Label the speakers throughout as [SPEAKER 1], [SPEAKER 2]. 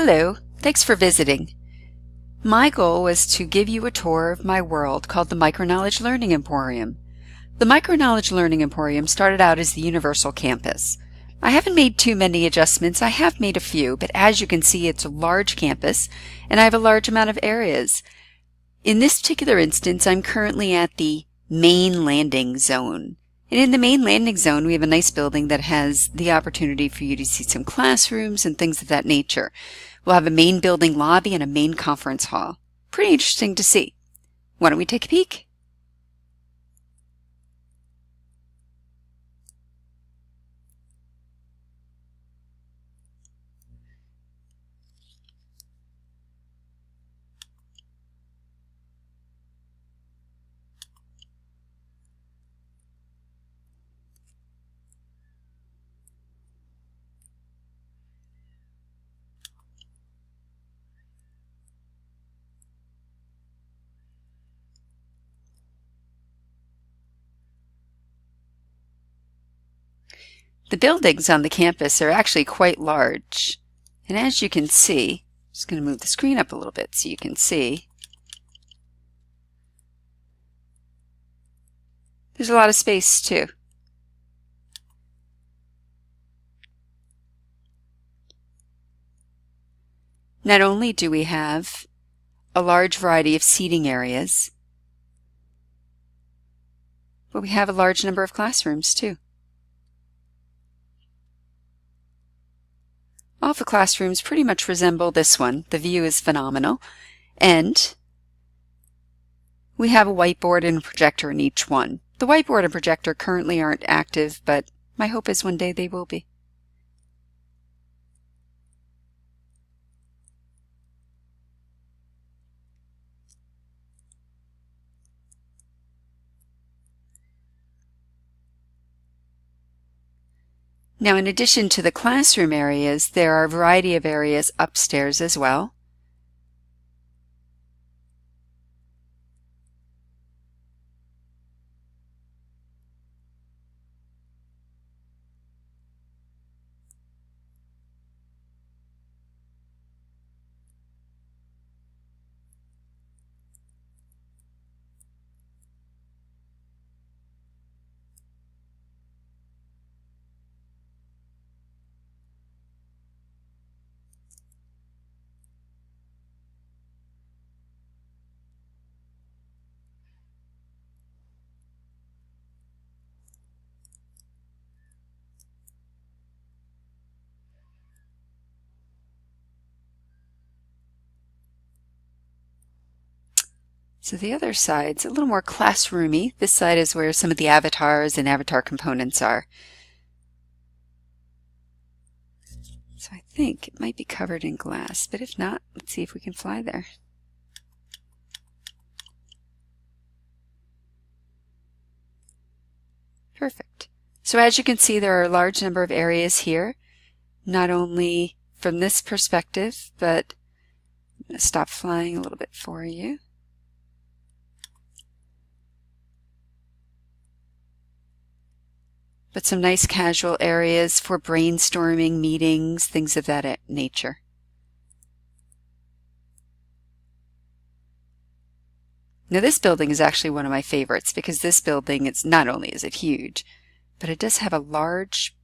[SPEAKER 1] Hello, thanks for visiting. My goal was to give you a tour of my world called the MicroKnowledge Learning Emporium. The MicroKnowledge Learning Emporium started out as the Universal Campus. I haven't made too many adjustments. I have made a few, but as you can see, it's a large campus and I have a large amount of areas. In this particular instance, I'm currently at the main landing zone. And in the main landing zone, we have a nice building that has the opportunity for you to see some classrooms and things of that nature. We'll have a main building lobby and a main conference hall. Pretty interesting to see. Why don't we take a peek? The buildings on the campus are actually quite large. And as you can see, I'm just going to move the screen up a little bit so you can see. There's a lot of space too. Not only do we have a large variety of seating areas, but we have a large number of classrooms too. All the classrooms pretty much resemble this one. The view is phenomenal. And we have a whiteboard and a projector in each one. The whiteboard and projector currently aren't active, but my hope is one day they will be. Now, in addition to the classroom areas, there are a variety of areas upstairs as well. So the other side's a little more classroomy. This side is where some of the avatars and avatar components are. So I think it might be covered in glass, but if not, let's see if we can fly there. Perfect. So as you can see, there are a large number of areas here, not only from this perspective, but I'm going to stop flying a little bit for you. But some nice casual areas for brainstorming, meetings, things of that nature. Now this building is actually one of my favorites because this building, it's not only is it huge, but it does have a large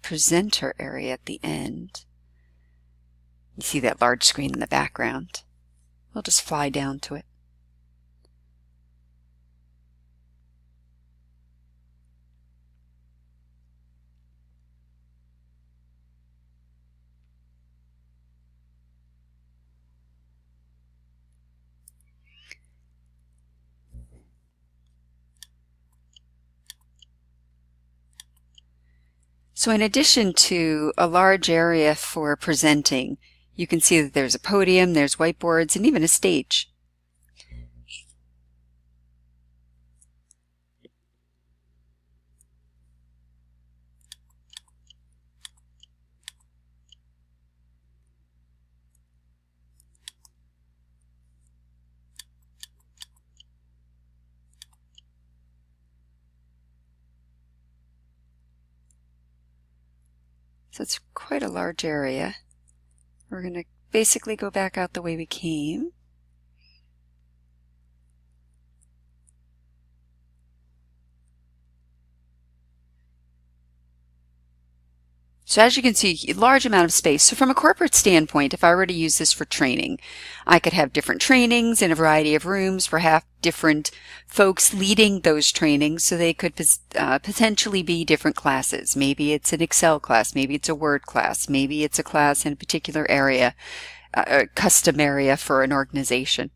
[SPEAKER 1] presenter area at the end. You see that large screen in the background. We'll just fly down to it. So in addition to a large area for presenting, you can see that there's a podium, there's whiteboards, and even a stage. So it's quite a large area We're going to basically go back out the way we came. So as you can see, a large amount of space. So from a corporate standpoint, if I were to use this for training, I could have different trainings in a variety of rooms, perhaps different folks leading those trainings, so they could potentially be different classes. Maybe it's an Excel class, maybe it's a Word class, maybe it's a class in a particular area, a custom area for an organization.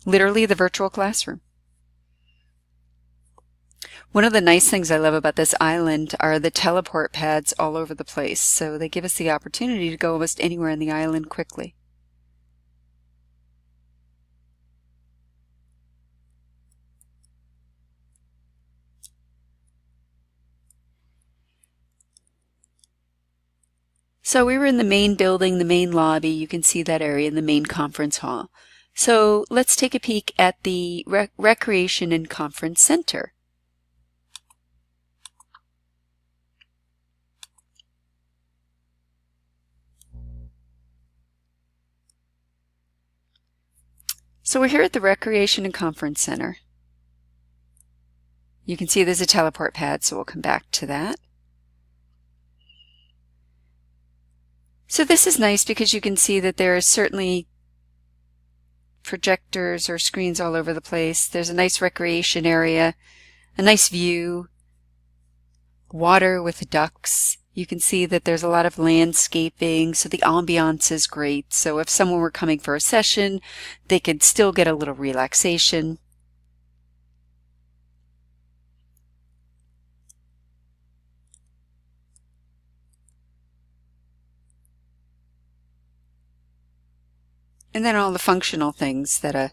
[SPEAKER 1] Literally the virtual classroom. One of the nice things I love about this island are the teleport pads all over the place. So they give us the opportunity to go almost anywhere on the island quickly. So we were in the main building, the main lobby. You can see that area in the main conference hall. So let's take a peek at the Recreation and Conference Center. So we're here at the Recreation and Conference Center. You can see there's a teleport pad, so we'll come back to that. So this is nice because you can see that there are certainly projectors or screens all over the place. There's a nice recreation area, a nice view, water with ducks. You can see that there's a lot of landscaping, so the ambiance is great. So if someone were coming for a session, they could still get a little relaxation. And then all the functional things that an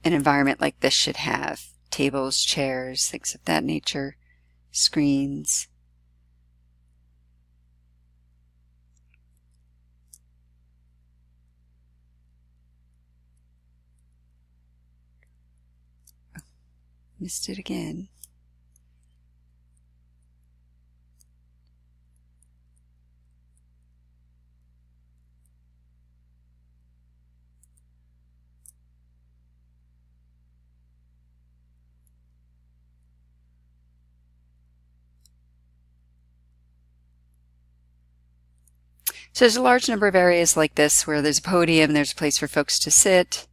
[SPEAKER 1] environment like this should have. Tables, chairs, things of that nature, screens. Missed it again. So there's a large number of areas like this where there's a podium, there's a place for folks to sit.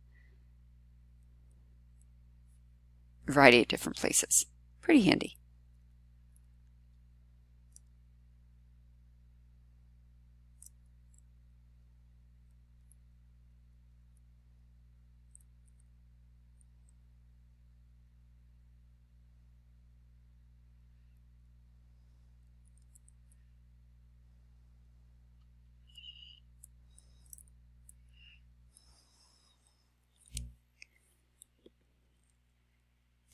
[SPEAKER 1] A variety of different places. Pretty handy.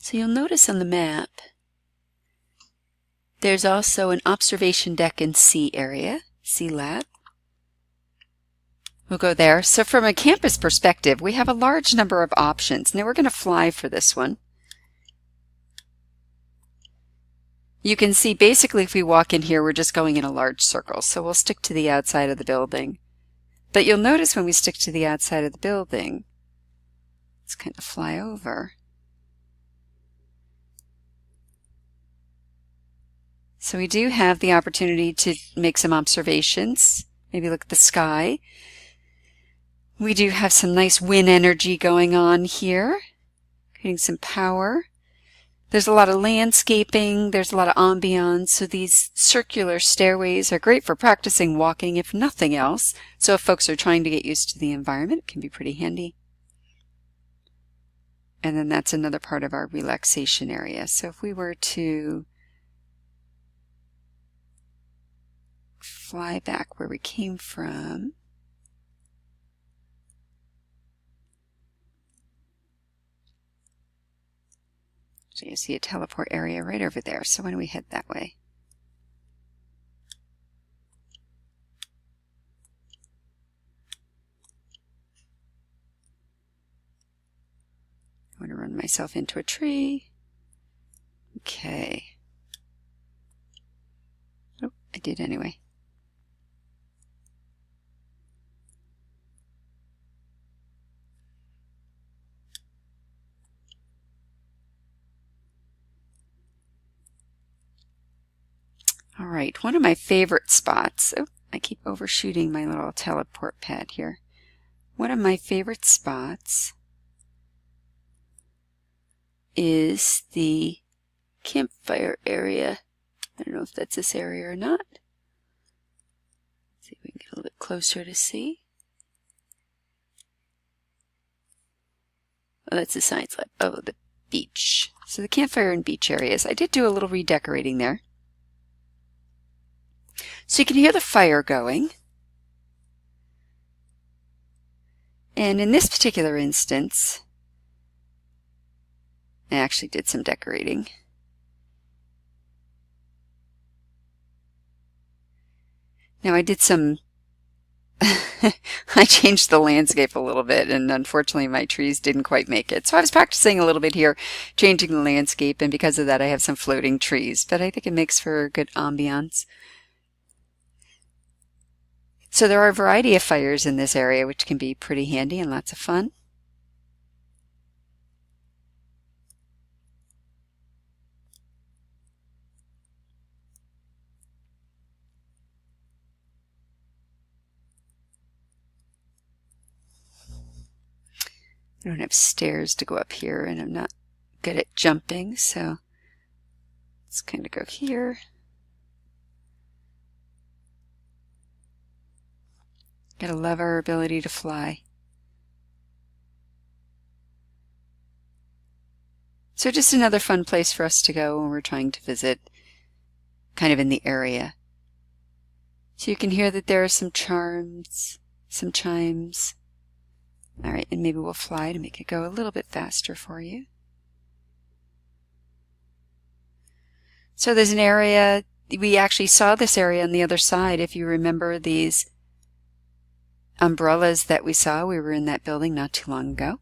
[SPEAKER 1] So you'll notice on the map, there's also an observation deck and C area, C lab. We'll go there. So from a campus perspective, we have a large number of options. Now we're going to fly for this one. You can see basically if we walk in here, we're just going in a large circle. So we'll stick to the outside of the building. But you'll notice when we stick to the outside of the building, let's kind of fly over. So we do have the opportunity to make some observations, maybe look at the sky. We do have some nice wind energy going on here, creating some power. There's a lot of landscaping, there's a lot of ambiance, so these circular stairways are great for practicing walking, if nothing else. So if folks are trying to get used to the environment, it can be pretty handy. And then that's another part of our relaxation area. So if we were to fly back where we came from, so you see a teleport area right over there. So why don't we head that way? I want to run myself into a tree. Okay. Oh, I did anyway. All right, one of my favorite spots. Oh, I keep overshooting my little teleport pad here. One of my favorite spots is the campfire area. I don't know if that's this area or not. Let's see if we can get a little bit closer to see. Oh, that's the science lab. Oh, the beach. So the campfire and beach areas. I did do a little redecorating there. So you can hear the fire going. And in this particular instance, I actually did some decorating. Now I did some, I changed the landscape a little bit, and unfortunately my trees didn't quite make it. So I was practicing a little bit here, changing the landscape, and because of that I have some floating trees, but I think it makes for a good ambiance. So there are a variety of fires in this area, which can be pretty handy and lots of fun. I don't have stairs to go up here, and I'm not good at jumping, so let's kind of go here. Gotta love our ability to fly. So just another fun place for us to go when we're trying to visit, kind of in the area. So you can hear that there are some chimes. All right, and maybe we'll fly to make it go a little bit faster for you. So there's an area, we actually saw this area on the other side. If you remember these umbrellas that we saw, we were in that building not too long ago.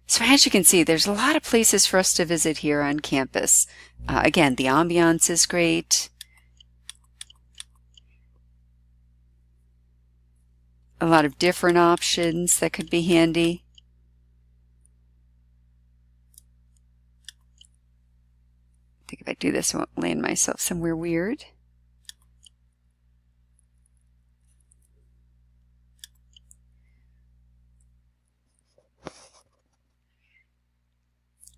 [SPEAKER 1] So as you can see, there's a lot of places for us to visit here on campus. Again, the ambiance is great. A lot of different options that could be handy. I think if I do this, I won't land myself somewhere weird.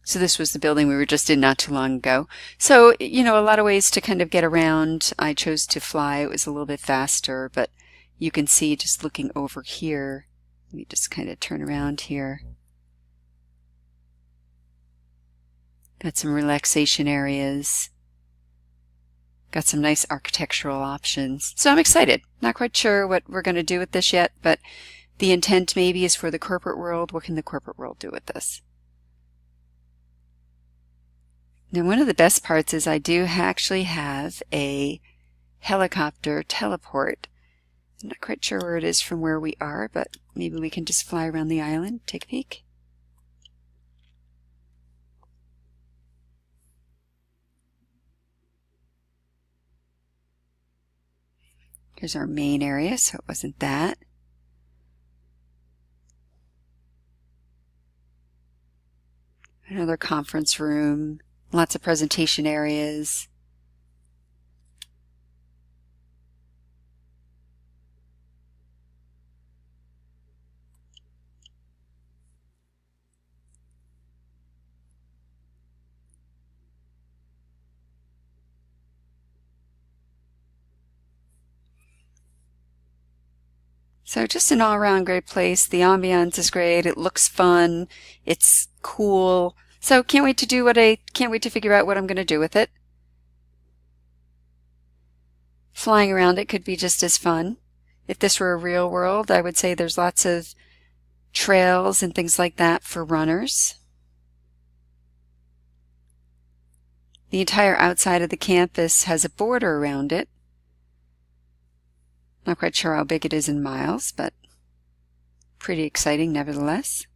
[SPEAKER 1] So this was the building we were just in not too long ago. So, you know, a lot of ways to kind of get around. I chose to fly. It was a little bit faster, but you can see just looking over here. Let me just kind of turn around here. Got some relaxation areas. Got some nice architectural options. So I'm excited. Not quite sure what we're going to do with this yet, but the intent maybe is for the corporate world. What can the corporate world do with this? Now, one of the best parts is I do actually have a helicopter teleport. I'm not quite sure where it is from where we are, but maybe we can just fly around the island, take a peek. Here's our main area, so it wasn't that. Another conference room, lots of presentation areas. So just an all-around great place. The ambiance is great. It looks fun. It's cool. So can't wait to figure out what I'm going to do with it. Flying around it could be just as fun. If this were a real world, I would say there's lots of trails and things like that for runners. The entire outside of the campus has a border around it. Not quite sure how big it is in miles, but pretty exciting nevertheless.